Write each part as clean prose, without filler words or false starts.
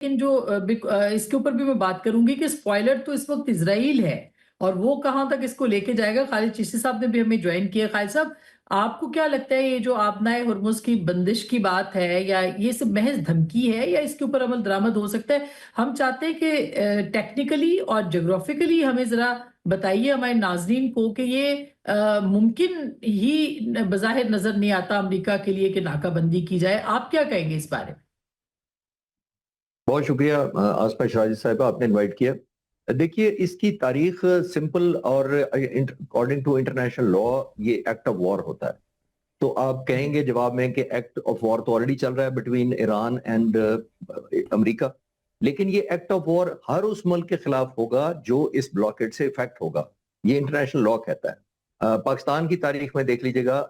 لیکن جو اس کے اوپر بھی میں بات کروں گی کہ اسپوائلر تو اس وقت اسرائیل ہے اور وہ کہاں تک اس کو لے کے جائے گا. خالد چشتی صاحب نے بھی ہمیں جوائن کیا. خالد صاحب آپ کو کیا لگتا ہے یہ جو آبنائے ہرمز کی بندش کی بات ہے یا یہ سب محض دھمکی ہے یا اس کے اوپر عمل درآمد ہو سکتا ہے؟ ہم چاہتے ہیں کہ ٹیکنیکلی اور جغرافیکلی ہمیں ذرا بتائیے ہمارے ناظرین کو کہ یہ ممکن ہی بظاہر نظر نہیں آتا امریکہ کے لیے کہ ناکہ بندی کی جائے. آپ کیا کہیں گے اس بارے میں؟ بہت شکریہ آسما شاہد صاحبہ، آپ نے انوائٹ کیا. دیکھیے اس کی تاریخ سمپل اور اکارڈنگ ٹو انٹرنیشنل لا یہ ایکٹ آف وار ہوتا ہے. تو آپ کہیں گے جواب میں کہ ایکٹ آف وار تو آلریڈی چل رہا ہے بٹوین ایران اینڈ امریکہ، لیکن یہ ایکٹ آف وار ہر اس ملک کے خلاف ہوگا جو اس بلاکیڈ سے افیکٹ ہوگا. یہ انٹرنیشنل لا کہتا ہے. پاکستان کی تاریخ میں دیکھ لیجئے گا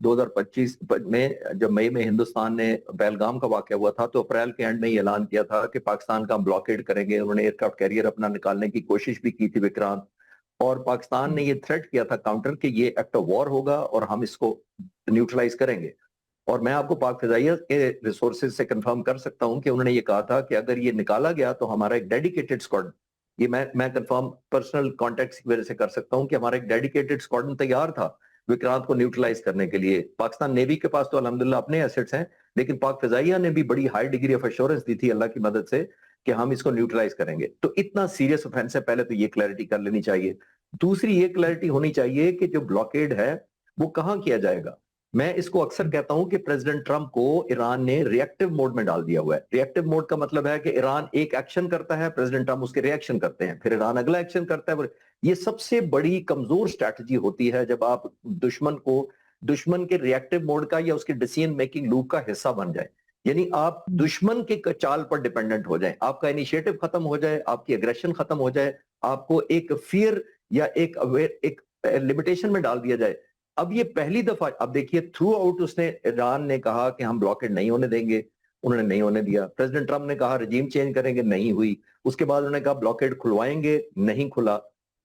2025 میں جب مئی میں ہندوستان نے پہلگام کا واقعہ ہوا تھا تو اپریل کے اینڈ میں یہ اعلان کیا تھا کہ پاکستان کا ہم بلاکیڈ کریں گے. انہوں نے ایئرکرافٹ کیریئر اپنا نکالنے کی کوشش بھی کی تھی وکرانت، اور پاکستان نے یہ تھریٹ کیا تھا کاؤنٹر کہ یہ ایکٹ آف وار ہوگا اور ہم اس کو نیوٹرلائز کریں گے. اور میں آپ کو پاک فضائیہ کے ریسورسز سے کنفرم کر سکتا ہوں کہ انہوں نے یہ کہا تھا کہ اگر یہ نکالا گیا تو ہمارا ایک ڈیڈیکیٹڈ اسکواڈ، یہ میں کنفرم پرسنل کانٹیکٹس کی وجہ سے کر سکتا ہوں کہ ہمارا ایک ڈیڈیکیٹڈ اسکواڈن تیار تھا وکرانت کو نیوٹرلائز کرنے کے لیے. پاکستان نیوی کے پاس تو الحمدللہ اپنے ایسٹس ہیں، لیکن پاک فضائیہ نے بھی بڑی ہائی ڈگری آف ایشورنس دی تھی اللہ کی مدد سے کہ ہم اس کو نیوٹرلائز کریں گے. تو اتنا سیریس اوفینس ہے، پہلے تو یہ کلیئرٹی کر لینی چاہیے. دوسری یہ کلیئرٹی ہونی چاہیے کہ جو بلاکیڈ ہے وہ کہاں کیا جائے گا. میں اس کو اکثر کہتا ہوں کہ پریزیڈنٹ ٹرمپ کو ایران نے ری ایکٹیو موڈ میں ڈال دیا ہوا ہے. ری ایکٹیو موڈ کا مطلب ہے کہ ایران ایک ایکشن کرتا ہے، پریزیڈنٹ ٹرمپ اس کے ری ایکشن کرتے ہیں، پھر ایران اگلا ایکشن کرتا ہے. یہ سب سے بڑی کمزور سٹریٹجی ہوتی ہے جب آپ دشمن کے ری ایکٹیو موڈ کا یا اس کے ڈیسیژن میکنگ لوپ کا حصہ بن جائیں. یعنی آپ دشمن کے چال پر ڈیپینڈنٹ ہو جائیں، آپ کا انیشیٹو ختم ہو جائے، آپ کی اگریشن ختم ہو جائے، آپ کو ایک فیئر یا ایک لمیٹیشن میں ڈال دیا جائے. اب یہ پہلی دفعہ، اب دیکھیے تھرو آؤٹ اس نے ایران نے کہا کہ ہم بلاکیڈ نہیں ہونے دیں گے، انہوں نے نہیں ہونے دیا. پریزیڈنٹ ٹرمپ نے کہا رجیم چینج کریں گے، نہیں ہوئی. اس کے بعد انہوں نے کہا بلاکیڈ کھلوائیں گے، نہیں کھلا.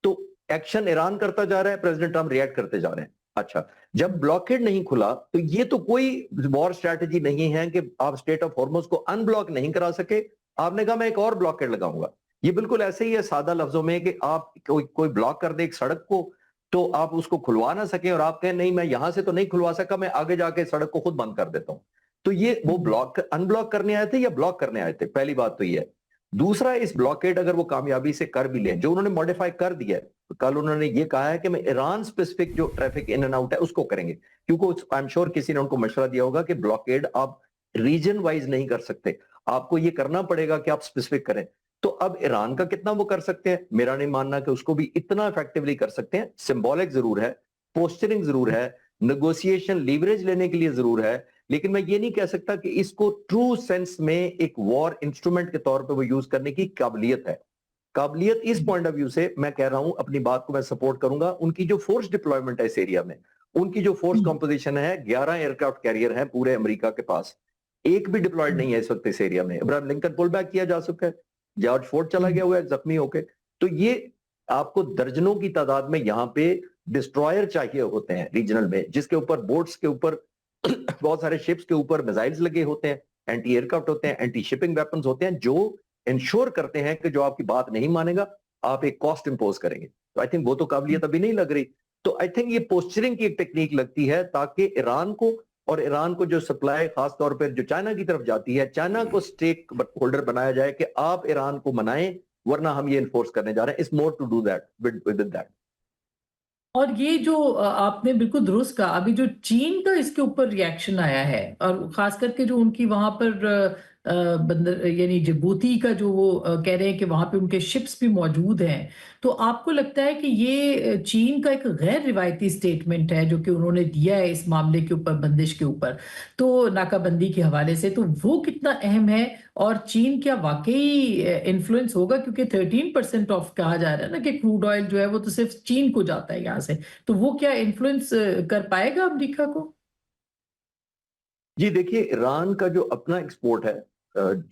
تو ایکشن ایران کرتا جا رہا ہے، پریزیڈنٹ ٹرمپ ریئیکٹ کرتے جا رہے ہیں. اچھا، جب بلاکیڈ نہیں کھلا تو یہ تو کوئی وار سٹریٹجی نہیں ہے کہ آپ اسٹریٹ آف ہارمز کو ان بلاک نہیں کرا سکے. آپ نے کہا میں ایک اور بلاکیڈ لگاؤں گا. یہ بالکل ایسے ہی ہے سادہ لفظوں میں کہ آپ کوئی بلاک کر دے ایک سڑک کو تو آپ اس کو کھلوا نہ سکیں اور آپ کہیں نہیں میں یہاں سے تو نہیں کھلوا سکا، میں آگے جا کے سڑک کو خود بند کر دیتا ہوں. تو یہ وہ بلاک ان بلاک کرنے آئے تھے یا بلاک کرنے آئے تھے؟ پہلی بات تو یہ ہے. دوسرا، اس بلاکیڈ اگر وہ کامیابی سے کر بھی لیں، جو انہوں نے موڈیفائی کر دیا ہے، کل انہوں نے یہ کہا ہے کہ میں ایران سپیسفک جو ٹریفک ان اینڈ آؤٹ ہے اس کو کریں گے، کیونکہ آئی ایم شور کسی نے ان کو مشورہ دیا ہوگا کہ بلاکیڈ آپ ریجن وائز نہیں کر سکتے، آپ کو یہ کرنا پڑے گا کہ آپ سپیسفک کریں. تو اب ایران کا کتنا وہ کر سکتے ہیں؟ میرا نہیں ماننا کہ اس کو بھی اتنا افیکٹولی کر سکتے ہیں. سمبولک ضرور ہے، پوسچرنگ ضرور ہے، نیگوسیشن لیوریج لینے کے لیے ضرور ہے، لیکن میں یہ نہیں کہہ سکتا کہ اس کو ٹرو سینس میں ایک وار انسٹرومنٹ کے طور پہ وہ یوز کرنے کی قابلیت ہے. قابلیت اس پوائنٹ آف ویو سے میں کہہ رہا ہوں، اپنی بات کو میں سپورٹ کروں گا. ان کی جو فورس ڈپلوائمنٹ ہے اس ایریا میں، ان کی جو فورس کمپوزیشن ہے، 11 ایئرکرافٹ کیریئر ہیں پورے امریکہ کے پاس، ایک بھی ڈپلوائڈ نہیں ہے اس وقت اس ایریا میں. ابراہیم لنکن پل بیک کیا جا سکتا ہے، جارج فورڈ چلا گیا ہوا ہے زخمی ہو کے. تو یہ آپ کو درجنوں کی تعداد میں یہاں پہ ڈسٹرائر چاہیے ہوتے ہیں ریجنل میں، جس کے اوپر بوٹس کے اوپر بہت سارے شپس کے اوپر میزائلز لگے ہوتے ہیں، اینٹی ایئرکرافٹ ہوتے ہیں، اینٹی شپنگ ویپنز ہوتے ہیں، جو انشور کرتے ہیں کہ جو آپ کی بات نہیں مانے گا آپ ایک کاسٹ امپوز کریں گے. تو آئی تھنک وہ تو قابلیت ابھی نہیں لگ رہی. تو آئی تھنک یہ پوسچرنگ کی ایک ٹیکنیک لگتی ہے تاکہ ایران کو، اور ایران کو جو سپلائی خاص طور پر جو چائنا کی طرف جاتی ہے، چائنا کو سٹیک ہولڈر بنایا جائے کہ آپ ایران کو منائیں ورنہ ہم یہ انفورس کرنے جا رہے ہیں. It's more to do that with that. اور یہ جو آپ نے بالکل درست کہا، ابھی جو چین کا اس کے اوپر ریاکشن آیا ہے، اور خاص کر کے جو ان کی وہاں پر بندر یعنی جبوتی کا جو وہ کہہ رہے ہیں کہ وہاں پہ ان کے شپس بھی موجود ہیں، تو آپ کو لگتا ہے کہ یہ چین کا ایک غیر روایتی سٹیٹمنٹ ہے جو کہ انہوں نے دیا ہے اس معاملے کے اوپر، بندش کے اوپر، تو ناکہ بندی کے حوالے سے، تو وہ کتنا اہم ہے؟ اور چین کیا واقعی انفلوئنس ہوگا؟ کیونکہ 13% آف کہا جا رہا ہے نا کہ کروڈ آئل جو ہے وہ تو صرف چین کو جاتا ہے یہاں سے، تو وہ کیا انفلوئنس کر پائے گا امریکہ کو؟ جی دیکھیے، ایران کا جو اپنا ایکسپورٹ ہے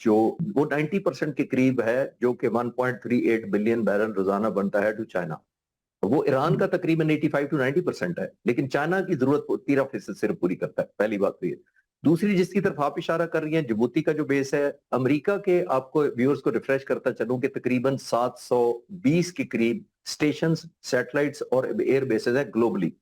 جو وہ 90% کے قریب ہے، جو کہ 1.38 بلین بیرل روزانہ بنتا ہے ٹو چائنا. وہ ایران کا تقریباً 85 to 90% ہے، لیکن چائنا کی ضرورت 13% صرف پوری کرتا ہے. پہلی بات تو یہ. दूसरी जिसकी तरफ आप इशारा कर रही हैं, जिबूती का जो बेस है, अमेरिका के, आपको व्यूअर्स को रिफ्रेश करता चलूं कि तकरीबन 720 के करीब स्टेशंस, सैटेलाइट्स और एयर बेसेस है ग्लोबली।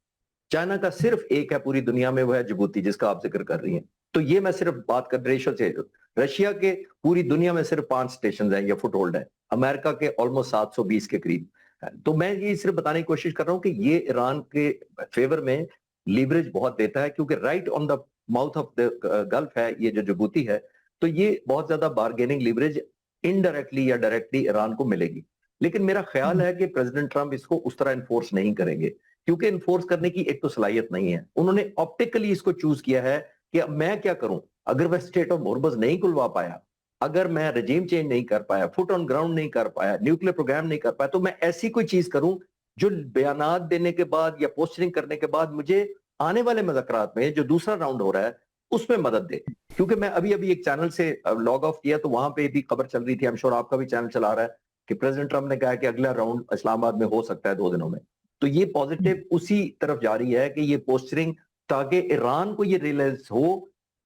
चाइना का सिर्फ एक है पूरी दुनिया में, वो है जिबूती, जिसका आप जिक्र कर रही हैं। तो ये मैं सिर्फ बात कर रेशो से, रशिया के पूरी दुनिया में सिर्फ 5 स्टेशन हैं या फुट होल्ड है, अमेरिका के ऑलमोस्ट 720 के करीब है। तो मैं ये सिर्फ बताने की कोशिश कर रहा हूं कि ये ईरान के फेवर में लीवरेज बहुत देता है, क्योंकि right on the mouth of the gulf है ये जो जिबूती है, तो ये बहुत ज्यादा बार्गेनिंग लीवरेज इनडायरेक्टली या डायरेक्टली ईरान को मिलेगी। लेकिन मेरा ख्याल है कि प्रेसिडेंट ट्रंप इसको उस तरह इन्फोर्स नहीं करेंगे, क्योंकि इन्फोर्स करने की एक तो सलाहियत नहीं है। उन्होंने ऑप्टिकली इसको चूज किया है कि अब मैं क्या करूं, अगर वह स्टेट ऑफ होर्मुज नहीं खुलवा पाया, अगर मैं रजीम चेंज नहीं कर पाया, फुट ऑन ग्राउंड नहीं कर पाया, न्यूक्लियर प्रोग्राम नहीं कर पाया, तो मैं ऐसी कोई चीज करूं जो बयानात देने के बाद या पोस्टरिंग करने के बाद मुझे आने वाले मुज़ाकरात में जो दूसरा राउंड हो रहा है उसमें मदद दे। क्योंकि मैं अभी अभी एक चैनल से लॉग ऑफ किया, तो वहां पे भी खबर चल रही थी, आई एम श्योर आपका भी चैनल चला रहा है, कि प्रेसिडेंट ट्रंप ने कहा कि अगला राउंड इस्लामाबाद में हो सकता है 2 दिनों में। तो ये पॉजिटिव उसी तरफ जा रही है कि ये पोस्टरिंग, ताकि ईरान को ये रियलाइज हो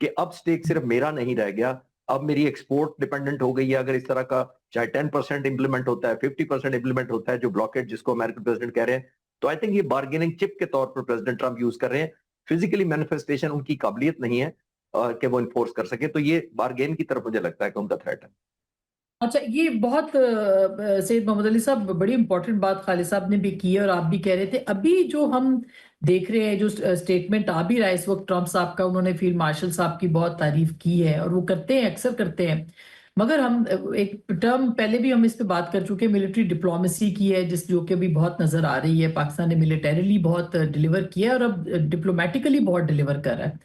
कि अब स्टेक सिर्फ मेरा नहीं रह गया, अब मेरी एक्सपोर्ट डिपेंडेंट हो गई है। अगर इस तरह का चाहे 10% इंप्लीमेंट होता है, 50% इंप्लीमेंट होता है, जो ब्लॉकेट जिसको अमेरिकन प्रेसिडेंट कह रहे हैं, तो आई थिंक ये बार्गेनिंग चिप के तौर पर प्रेसिडेंट ट्रंप यूज कर रहे हैं। फिजिकली मैनिफेस्टेशन उनकी काबिलियत नहीं है कि वो इन्फोर्स कर सके, तो ये बार्गेन की तरफ मुझे लगता है कि उनका थ्रेट है। अच्छा, ये बहुत सैयद मोहम्मद अली साहब, बड़ी इंपॉर्टेंट बात खालिद साहब ने भी की है और आप भी कह रहे थे। अभी जो हम देख रहे हैं, जो स्टेटमेंट आ भी रहा है इस वक्त ट्रंप साहब का, उन्होंने फील्ड मार्शल साहब की बहुत तारीफ की है और वो करते हैं, अक्सर करते हैं। मगर हम एक टर्म पहले भी हम इस पे बात कर चुके हैं, मिलिट्री डिप्लोमेसी की है, जिस जो कि अभी बहुत नजर आ रही है। पाकिस्तान ने मिलिटरीली बहुत डिलीवर किया है और अब डिप्लोमेटिकली बहुत डिलीवर कर रहा है।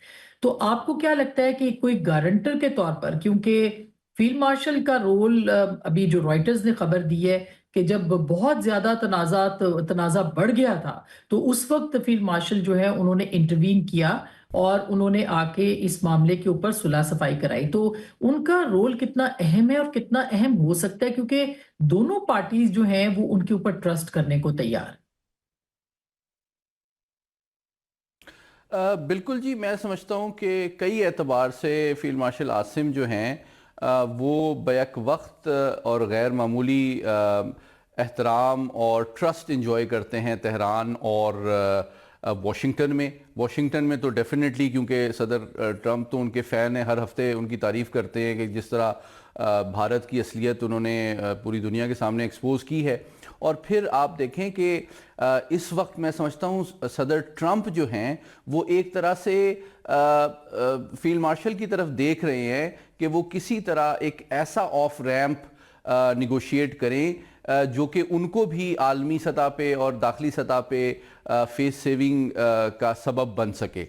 तो आपको क्या लगता है कि कोई गारंटर के तौर पर, क्योंकि फील्ड मार्शल का रोल, अभी जो रॉयटर्स ने खबर दी है कि जब बहुत ज्यादा तनाज़ा बढ़ गया था, तो उस वक्त फील्ड मार्शल जो है उन्होंने इंटरवीन किया और उन्होंने आके इस मामले के ऊपर सुलह सफाई कराई। तो उनका रोल कितना अहम है और कितना अहम हो सकता है, क्योंकि दोनों पार्टीज जो हैं वो उनके ऊपर ट्रस्ट करने को तैयार है। बिल्कुल जी, मैं समझता हूँ कि कई एतबार से फील्ड मार्शल आसिम जो हैं वो बैक वक्त और गैर मामूली एहतराम और ट्रस्ट इंजॉय करते हैं तेहरान और वाशिंगटन में तो डेफिनेटली, क्योंकि सदर ट्रंप तो उनके फ़ैन हैं, हर हफ्ते उनकी तारीफ़ करते हैं कि जिस तरह भारत की असलियत उन्होंने पूरी दुनिया के सामने एक्सपोज की है। और फिर आप देखें कि इस वक्त मैं समझता हूँ सदर ट्रंप जो हैं वो एक तरह से फील्ड मार्शल की तरफ देख रहे हैं कि वो किसी तरह एक ऐसा ऑफ रैंप निगोशिएट करें जो कि उनको भी आलमी सतह पे और दाखिली सतह पे फेस सेविंग का सबब बन सके।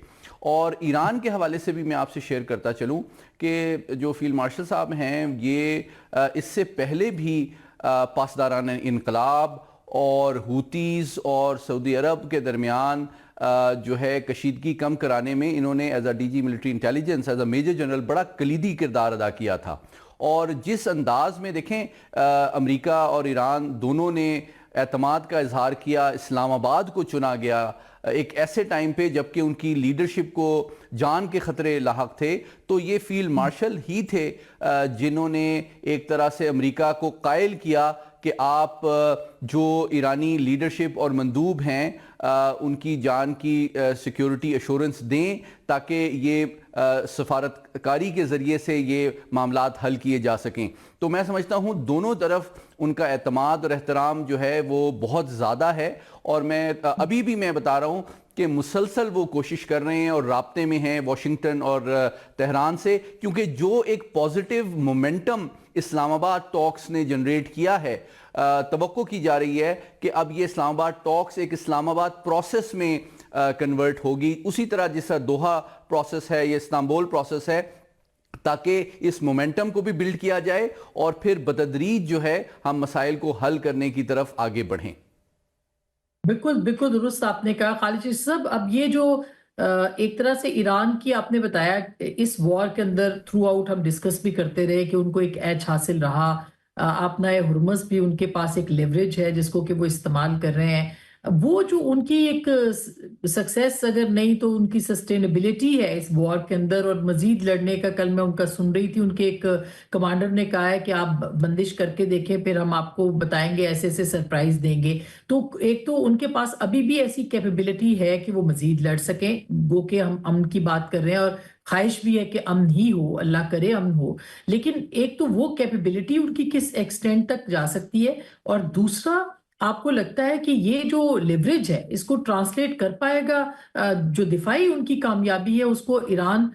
और ईरान के हवाले से भी मैं आपसे शेयर करता चलूँ कि जो फील्ड मार्शल साहब हैं ये इससे पहले भी पासदारान इनकलाब और हुतीज़ और सऊदी अरब के दरमियान जो है कशीदगी कम कराने में इन्होंने as a DG military intelligence, as a major general बड़ा कलीदी किरदार अदा किया था। और जिस अंदाज में देखें अमेरिका और ईरान दोनों ने एतमाद का इजहार किया, इस्लामाबाद को चुना गया एक ऐसे टाइम पे जबकि उनकी लीडरशिप को जान के ख़तरे लाहक थे, तो ये फील्ड मार्शल ही थे जिन्होंने एक तरह से अमेरिका को कायल किया कि आप जो ईरानी लीडरशिप और मंदूब हैं उनकी जान की सिक्योरिटी एश्योरेंस दें ताकि ये सफारतकारी के ज़रिए से ये मामलात हल किए जा सकें। तो मैं समझता हूँ दोनों तरफ उनका एतमाद और एहतराम जो है वो बहुत ज़्यादा है। और मैं अभी भी मैं बता रहा हूँ कि मुसलसल वो कोशिश कर रहे हैं और राब्ते में हैं वाशिंगटन और तेहरान से, क्योंकि जो एक पॉजिटिव मोमेंटम इस्लामाबाद टॉक्स ने जनरेट किया है, तवक्को की जा रही है कि अब ये इस्लामाबाद टॉक्स एक इस्लामाबाद प्रोसेस में कन्वर्ट होगी, उसी तरह जिस दोहा प्रोसेस है, ये इस्तांबुल प्रोसेस है, ताकि इस मोमेंटम को भी बिल्ड किया जाए और फिर बतदरीज जो है हम मसाइल को हल करने की तरफ आगे बढ़ें। बिल्कुल बिल्कुल दुरुस्त आपने कहा खालिद साहब। अब ये जो एक तरह से ईरान की आपने बताया, इस वॉर के अंदर थ्रू आउट हम डिस्कस भी करते रहे कि उनको एक एज हासिल रहा। अपना हुर्मुज़ भी उनके पास एक लेवरेज है जिसको कि वो इस्तेमाल कर रहे हैं। वो जो उनकी एक सक्सेस अगर नहीं तो उनकी सस्टेनेबिलिटी है इस वॉर के अंदर और मजीद लड़ने का, कल मैं उनका सुन रही थी, उनके एक कमांडर ने कहा है कि आप बंदिश करके देखें फिर हम आपको बताएंगे, ऐसे ऐसे सरप्राइज देंगे। तो एक तो उनके पास अभी भी ऐसी कैपेबिलिटी है कि वो मजीद लड़ सकें, गो के हम अमन की बात कर रहे हैं और ख्वाहिश भी है कि अमन ही हो, अल्लाह करे अमन हो, लेकिन एक तो वो कैपेबिलिटी उनकी किस एक्सटेंट तक जा सकती है, और दूसरा आपको लगता है कि ये जो लेवरेज है इसको ट्रांसलेट कर पाएगा, जो दिफाई उनकी कामयाबी है उसको ईरान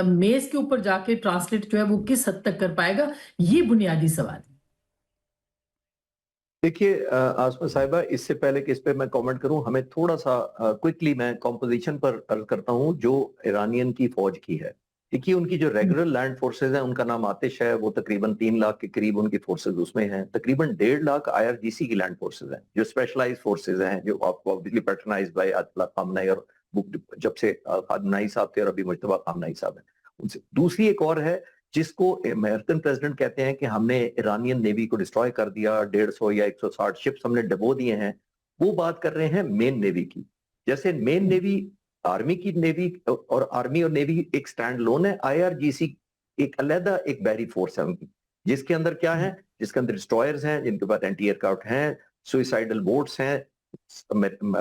मेज के ऊपर जाके ट्रांसलेट जो है वो किस हद तक कर पाएगा, ये बुनियादी सवाल है। देखिए आसमा साहिबा, इससे पहले कि इस पे मैं कमेंट करूं, हमें थोड़ा सा क्विकली मैं कॉम्पोजिशन पर अर्ज करता हूं जो ईरानियन की फौज की है। देखिए उनकी जो रेगुलर लैंड फोर्सेज हैं उनका नाम आतिश है, वो तकरीबन 3 लाख के करीब उनकी फोर्सेज उसमें हैं। तकरीबन 1.5 लाख IRGC की लैंड फोर्सेज हैं जो स्पेशलाइज फोर्सेज हैं, जो आपको ऑब्वियसली पैटर्नाइज्ड बाय अयातुल्लाह खामनेई, और जब से खामनेई साहब थे और अभी मुज्तबा खामनेई साहब हैं उनसे। दूसरी एक और है जिसको अमेरिकन प्रेसिडेंट कहते हैं कि हमने ईरानियन नेवी को डिस्ट्रॉय कर दिया, 150 या 160 शिप्स हमने डबो दिए हैं। वो बात कर रहे हैं मेन नेवी की। जैसे मेन नेवी आर्मी की नेवी और आर्मी और नेवी एक स्टैंड लोन है, IRGC एक अलग एक बहरी फोर्स है उनकी, जिसके अंदर क्या है, जिसके अंदर डिस्ट्रॉयर्स हैं, जिनके पास एंटी एयरक्राफ्ट हैं, सुइसाइडल बोट्स हैं,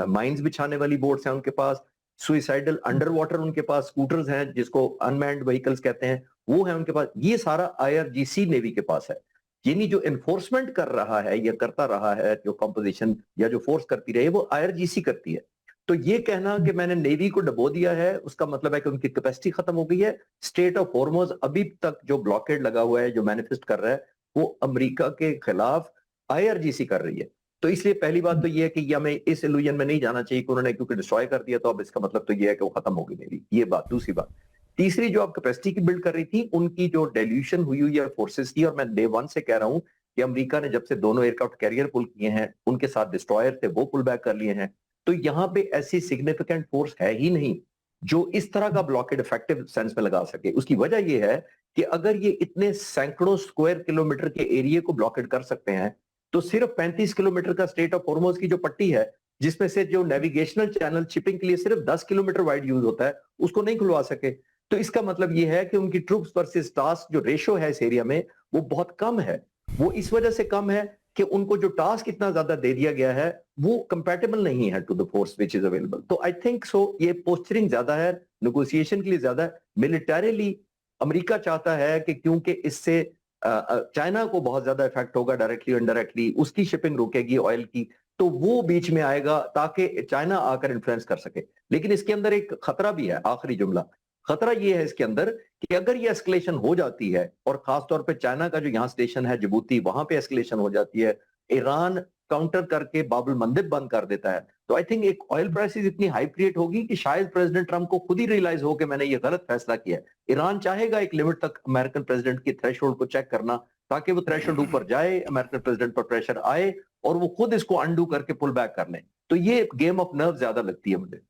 माइंस बिछाने वाली बोट्स हैं उनके पास, सुइसाइडल अंडर वाटर उनके पास स्कूटर्स हैं जिसको अनमैन्ड व्हीकल्स कहते हैं, वो है उनके पास। ये सारा IRGC नेवी के पास है। यानी जो एनफोर्समेंट कर रहा है या करता रहा है, जो कंपोजिशन या जो फोर्स करती रही है वो IRGC करती है। तो ये कहना कि मैंने नेवी को डबो दिया है उसका मतलब है कि उनकी कैपेसिटी खत्म हो गई है। स्टेट ऑफ हॉर्मोज अभी तक जो ब्लॉकेड लगा हुआ है, जो मैनिफेस्ट कर रहा है, वो अमेरिका के खिलाफ IRGC कर रही है। तो इसलिए पहली बात तो ये है कि ये हमें इस इल्यूजन में नहीं जाना चाहिए कि उन्होंने क्योंकि डिस्ट्रॉय कर दिया तो अब इसका मतलब तो ये है कि वो खत्म हो गई नेवी। ये बात। दूसरी बात, तीसरी जो आप कैपेसिटी की बिल्ड कर रही थी, उनकी जो डेल्यूशन हुई है फोर्सेस की, और मैं डे 1 से कह रहा हूं कि अमेरिका ने जब से दोनों एयरक्राफ्ट कैरियर पुल किए हैं, उनके साथ डिस्ट्रॉयर थे वो पुल बैक कर लिए हैं, तो यहाँ पे ऐसी सिग्निफिकेंट फोर्स है ही नहीं जो इस तरह का ब्लॉकेड इफेक्टिव सेंस में लगा सके। उसकी वजह यह है कि अगर ये इतने सैकड़ों स्क्वायर किलोमीटर के एरिया को ब्लॉकेड कर सकते हैं, तो सिर्फ 35 किलोमीटर का स्टेट ऑफ हॉर्मोज की जो पट्टी है, जिसमें से जो नेविगेशनल चैनल शिपिंग के लिए सिर्फ 10 किलोमीटर वाइड यूज होता है, उसको नहीं खुलवा सके। तो इसका मतलब यह है कि उनकी ट्रूप्स वर्सेस टास्क जो रेशो है इस एरिया में वो बहुत कम है। वो इस वजह से कम है कि उनको जो टास्क इतना ज्यादा दे दिया गया है वो कंपैटिबल नहीं है to the force which is available. तो आई थिंक सो ये पोस्चरिंग ज्यादा है, नेगोशिएशन के लिए ज्यादा है। मिलिटरीली अमेरिका चाहता है कि क्योंकि इससे चाइना को बहुत ज्यादा इफेक्ट होगा डायरेक्टली इनडायरेक्टली, उसकी शिपिंग रुकेगी ऑयल की, तो वो बीच में आएगा ताकि चाइना आकर इन्फ्लुएंस कर सके। लेकिन इसके अंदर एक खतरा भी है, आखिरी जुमला, खतरा ये है इसके अंदर कि अगर ये एस्केलेशन हो जाती है, और खासतौर पे चाइना का जो यहाँ स्टेशन है जिबूती, वहां पे एस्केलेशन हो जाती है, ईरान काउंटर करके बाबुल मंदिब बंद कर देता है, तो आई थिंक एक ऑयल प्राइसेस इतनी हाई क्रिएट होगी कि शायद प्रेसिडेंट ट्रंप को खुद ही रियलाइज हो कि मैंने ये गलत फैसला किया है। ईरान चाहेगा एक लिमिट तक अमेरिकन प्रेसिडेंट की थ्रेशोल्ड को चेक करना, ताकि वो थ्रेशोल्ड ऊपर जाए, अमेरिकन प्रेसिडेंट पर प्रेशर आए और वो खुद इसको अंडू करके पुल बैक कर लें। तो ये गेम ऑफ नर्व ज्यादा लगती है मुझे।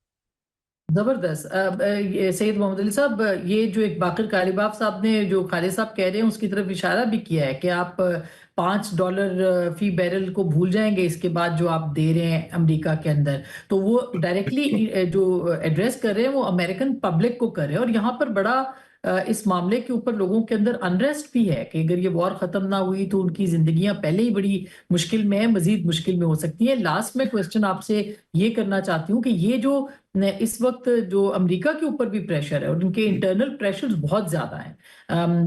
जबरदस्त। सैयद मोहम्मद अली साहब, ये जो एक बाकर कालिबाफ साहब ने जो खालिद साहब कह रहे हैं उसकी तरफ इशारा भी किया है कि आप $5 फी बैरल को भूल जाएंगे इसके बाद जो आप दे रहे हैं अमेरिका के अंदर, तो वो डायरेक्टली जो एड्रेस कर रहे हैं वो अमेरिकन पब्लिक को कर रहे हैं। और यहाँ पर बड़ा इस मामले के ऊपर लोगों के अंदर अनरेस्ट भी है कि अगर ये वॉर खत्म ना हुई तो उनकी जिंदगियां पहले ही बड़ी मुश्किल में है, मजीद मुश्किल में हो सकती है। लास्ट में क्वेश्चन आपसे ये करना चाहती हूँ कि ये जो इस वक्त जो अमेरिका के ऊपर भी प्रेशर है और उनके इंटरनल प्रेशर बहुत ज्यादा है,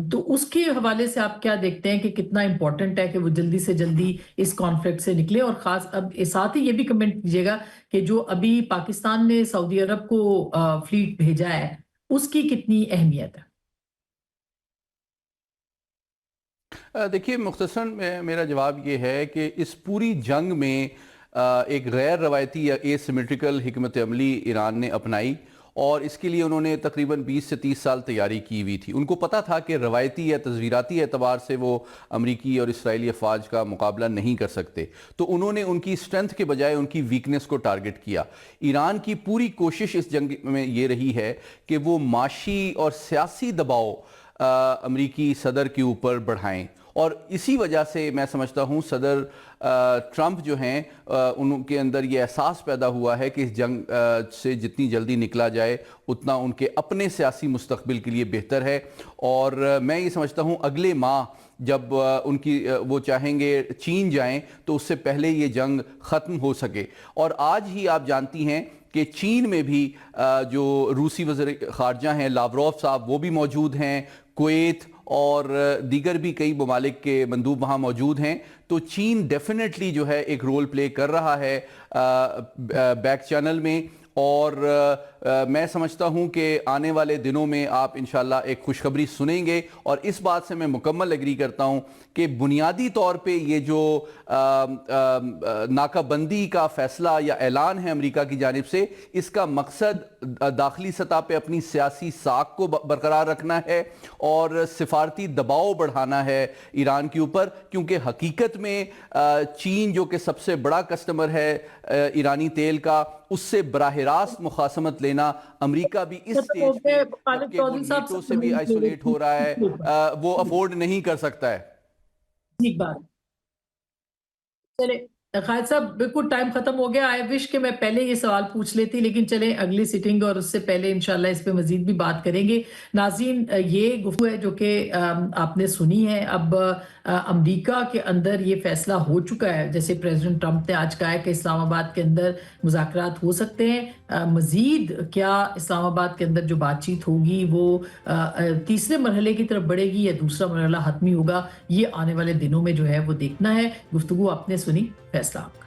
तो उसके हवाले से आप क्या देखते हैं कि कितना इंपॉर्टेंट है कि वो जल्दी से जल्दी इस कॉन्फ्लिक्ट से निकले? और खास अब साथ ही ये भी कमेंट कीजिएगा कि जो अभी पाकिस्तान ने सऊदी अरब को फ्लीट भेजा है उसकी कितनी अहमियत है? देखिए मुख्तसरन मेरा जवाब ये है कि इस पूरी जंग में एक गैर रवायती या एसिमेट्रिकल हिकमत अमली ईरान ने अपनाई, और इसके लिए उन्होंने तकरीबन 20 से 30 साल तैयारी की हुई थी। उनको पता था कि रवायती या तस्वीराती एतबार से वो अमरीकी और इसराइली अफवाज का मुकाबला नहीं कर सकते, तो उन्होंने उनकी स्ट्रेंथ के बजाय उनकी वीकनेस को टारगेट किया। ईरान की पूरी कोशिश इस जंग में ये रही है कि वो माशी और सियासी दबाव अमरीकी सदर के ऊपर बढ़ाएं, اور اسی وجہ سے میں سمجھتا ہوں صدر ٹرمپ جو ہیں ان کے اندر یہ احساس پیدا ہوا ہے کہ اس جنگ سے جتنی جلدی نکلا جائے اتنا ان کے اپنے سیاسی مستقبل کے لیے بہتر ہے. اور میں یہ سمجھتا ہوں اگلے ماہ جب ان کی وہ چاہیں گے چین جائیں تو اس سے پہلے یہ جنگ ختم ہو سکے. اور آج ہی آپ جانتی ہیں کہ چین میں بھی جو روسی وزیر خارجہ ہیں لاوروف صاحب وہ بھی موجود ہیں, کویت اور دیگر بھی کئی ممالک کے مندوب وہاں موجود ہیں. تو چین ڈیفینیٹلی جو ہے ایک رول پلے کر رہا ہے بیک چینل میں, اور میں سمجھتا ہوں کہ آنے والے دنوں میں آپ انشاءاللہ ایک خوشخبری سنیں گے. اور اس بات سے میں مکمل ایگری کرتا ہوں کہ بنیادی طور پہ یہ جو ناکہ بندی کا فیصلہ یا اعلان ہے امریکہ کی جانب سے, اس کا مقصد داخلی سطح پہ اپنی سیاسی ساکھ کو برقرار رکھنا ہے اور سفارتی دباؤ بڑھانا ہے ایران کے اوپر, کیونکہ حقیقت میں چین جو کہ سب سے بڑا کسٹمر ہے ایرانی تیل کا, اس سے براہ راست مخاصمت لینا امریکہ بھی اس سٹیج پہ جبکہ وہ نیٹو سے بھی آئسولیٹ ہو رہا ہے وہ افورڈ نہیں کر سکتا ہے. ٹھیک بات. چلے خالد صاحب بالکل ٹائم ختم ہو گیا. آئی وش کہ میں پہلے یہ سوال پوچھ لیتی, لیکن چلیں اگلی سیٹنگ اور اس سے پہلے انشاءاللہ اس پہ مزید بھی بات کریں گے. ناظرین, یہ گفتگو ہے جو کہ آپ نے سنی ہے. اب امریکہ کے اندر یہ فیصلہ ہو چکا ہے, جیسے پریزیڈنٹ ٹرمپ نے آج کہا ہے کہ اسلام آباد کے اندر مذاکرات ہو سکتے ہیں. مزید کیا اسلام آباد کے اندر جو بات چیت ہوگی وہ تیسرے مرحلے کی طرف بڑھے گی یا دوسرا مرحلہ حتمی ہوگا, یہ آنے والے دنوں میں جو ہے وہ دیکھنا ہے. گفتگو آپ نے سنی, فیصلہ آپ کا.